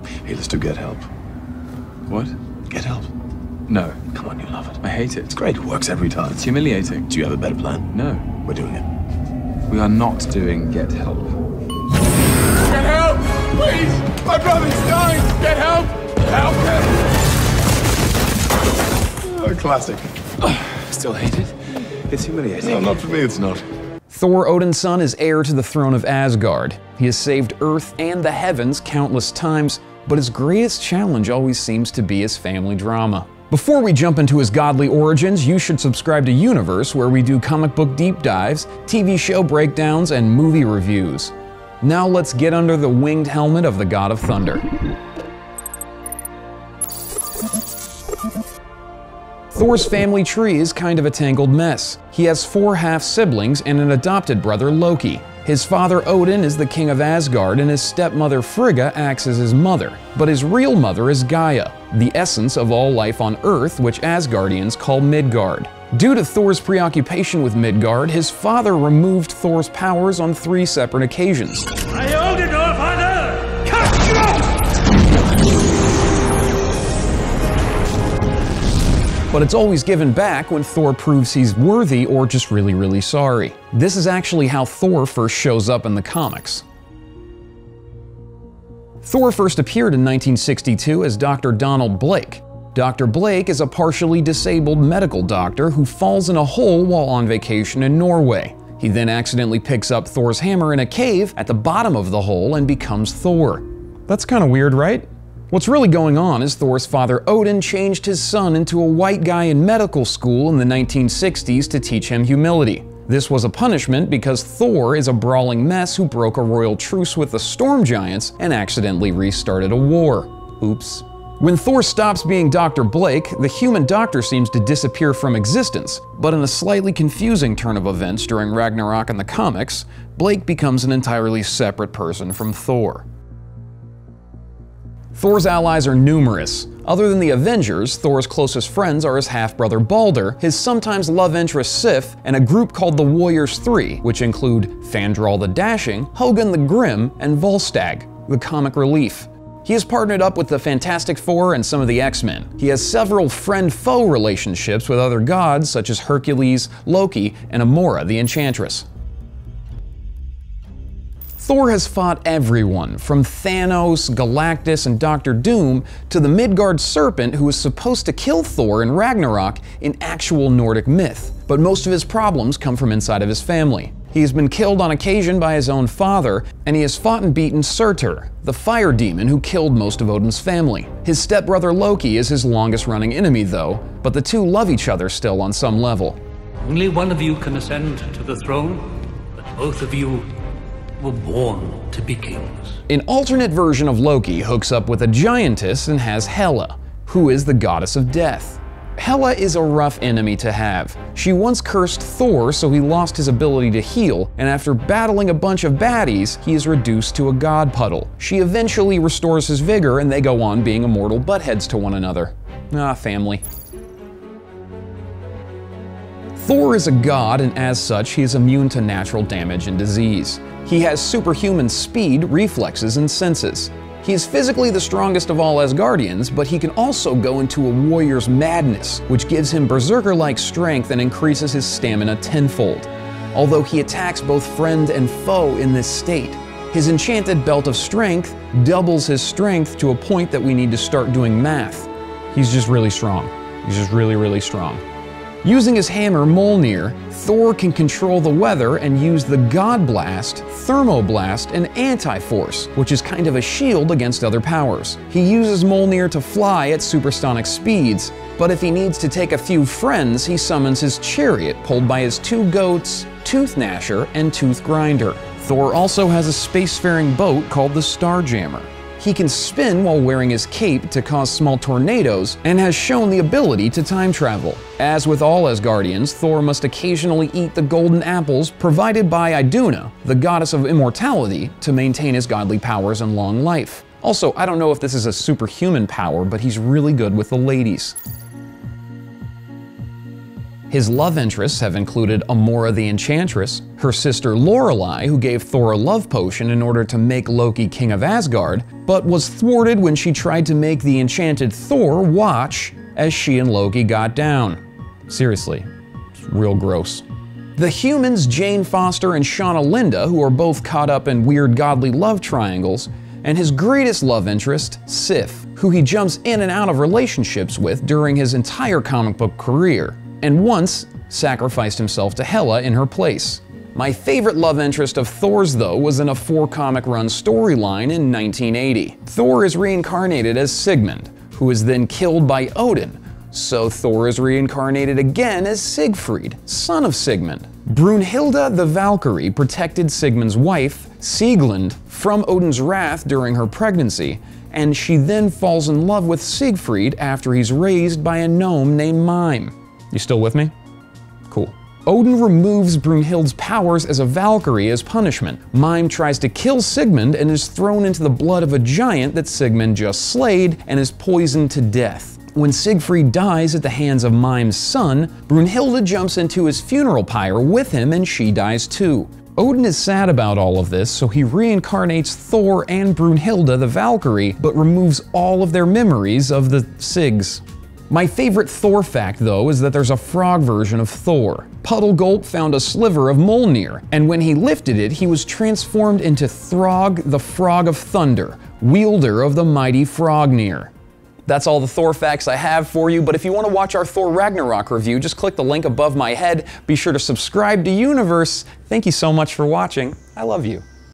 Hey, let's do Get Help. What? Get Help. No. Come on, you love it. I hate it. It's great. It works every time. It's humiliating. Do you have a better plan? No. We're doing it. We are not doing Get Help. Get help! Please! My brother's dying! Get help! Help him! Oh, classic. Still hate it? It's humiliating. No, not for me, it's not. Thor, Odin's son, is heir to the throne of Asgard. He has saved Earth and the heavens countless times, but his greatest challenge always seems to be his family drama. Before we jump into his godly origins, you should subscribe to Universe, where we do comic book deep dives, TV show breakdowns, and movie reviews. Now let's get under the winged helmet of the God of Thunder. Thor's family tree is kind of a tangled mess. He has 4 half-siblings and an adopted brother, Loki. His father, Odin, is the king of Asgard, and his stepmother, Frigga, acts as his mother. But his real mother is Gaia, the essence of all life on Earth, which Asgardians call Midgard. Due to Thor's preoccupation with Midgard, his father removed Thor's powers on 3 separate occasions. But it's always given back when Thor proves he's worthy or just really sorry. This is actually how Thor first shows up in the comics. Thor first appeared in 1962 as Dr. Donald Blake. Dr. Blake is a partially disabled medical doctor who falls in a hole while on vacation in Norway. He then accidentally picks up Thor's hammer in a cave at the bottom of the hole and becomes Thor. That's kind of weird, right? What's really going on is Thor's father Odin changed his son into a white guy in medical school in the 1960s to teach him humility. This was a punishment because Thor is a brawling mess who broke a royal truce with the Storm Giants and accidentally restarted a war. Oops. When Thor stops being Dr. Blake, the human doctor seems to disappear from existence, but in a slightly confusing turn of events during Ragnarok in the comics, Blake becomes an entirely separate person from Thor. Thor's allies are numerous. Other than the Avengers, Thor's closest friends are his half-brother Balder, his sometimes love interest Sif, and a group called the Warriors 3, which include Fandral the Dashing, Hogun the Grim, and Volstagg, the comic relief. He has partnered up with the Fantastic Four and some of the X-Men. He has several friend-foe relationships with other gods such as Hercules, Loki, and Amora the Enchantress. Thor has fought everyone, from Thanos, Galactus, and Doctor Doom to the Midgard serpent who was supposed to kill Thor in Ragnarok in actual Nordic myth. But most of his problems come from inside of his family. He has been killed on occasion by his own father, and he has fought and beaten Surtur, the fire demon who killed most of Odin's family. His stepbrother Loki is his longest-running enemy though, but the two love each other still on some level. Only one of you can ascend to the throne, but both of you were born to be kings. An alternate version of Loki hooks up with a giantess and has Hela, who is the goddess of death. Hela is a rough enemy to have. She once cursed Thor so he lost his ability to heal, and after battling a bunch of baddies, he is reduced to a god puddle. She eventually restores his vigor and they go on being immortal buttheads to one another. Ah, family. Thor is a god, and as such, he is immune to natural damage and disease. He has superhuman speed, reflexes, and senses. He is physically the strongest of all Asgardians, but he can also go into a warrior's madness, which gives him berserker-like strength and increases his stamina tenfold. Although he attacks both friend and foe in this state. His enchanted belt of strength doubles his strength to a point that we need to start doing math. He's just really strong. He's just really strong. Using his hammer Mjolnir, Thor can control the weather and use the God Blast, Thermoblast, and Anti-Force, which is kind of a shield against other powers. He uses Mjolnir to fly at supersonic speeds, but if he needs to take a few friends, he summons his chariot pulled by his 2 goats, Tooth Gnasher and Tooth Grinder. Thor also has a spacefaring boat called the Starjammer. He can spin while wearing his cape to cause small tornadoes, and has shown the ability to time travel. As with all Asgardians, Thor must occasionally eat the golden apples provided by Iduna, the goddess of immortality, to maintain his godly powers and long life. Also, I don't know if this is a superhuman power, but he's really good with the ladies. His love interests have included Amora the Enchantress, her sister Lorelei, who gave Thor a love potion in order to make Loki king of Asgard, but was thwarted when she tried to make the enchanted Thor watch as she and Loki got down. Seriously, it's real gross. The humans Jane Foster and Shauna Linda, who are both caught up in weird godly love triangles, and his greatest love interest, Sif, who he jumps in and out of relationships with during his entire comic book career, and once sacrificed himself to Hela in her place. My favorite love interest of Thor's, though, was in a 4-comic run storyline in 1980. Thor is reincarnated as Sigmund, who is then killed by Odin, so Thor is reincarnated again as Siegfried, son of Sigmund. Brunhilde the Valkyrie protected Sigmund's wife, Sieglind, from Odin's wrath during her pregnancy, and she then falls in love with Siegfried after he's raised by a gnome named Mime. You still with me? Cool. Odin removes Brunhilde's powers as a Valkyrie as punishment. Mime tries to kill Sigmund and is thrown into the blood of a giant that Sigmund just slayed and is poisoned to death. When Siegfried dies at the hands of Mime's son, Brunhilde jumps into his funeral pyre with him and she dies too. Odin is sad about all of this, so he reincarnates Thor and Brunhilde the Valkyrie, but removes all of their memories of the Sigs. My favorite Thor fact, though, is that there's a frog version of Thor. Puddle Gulp found a sliver of Mjolnir, and when he lifted it, he was transformed into Throg the Frog of Thunder, wielder of the mighty Frognir. That's all the Thor facts I have for you, but if you want to watch our Thor Ragnarok review, just click the link above my head. Be sure to subscribe to Universe. Thank you so much for watching. I love you.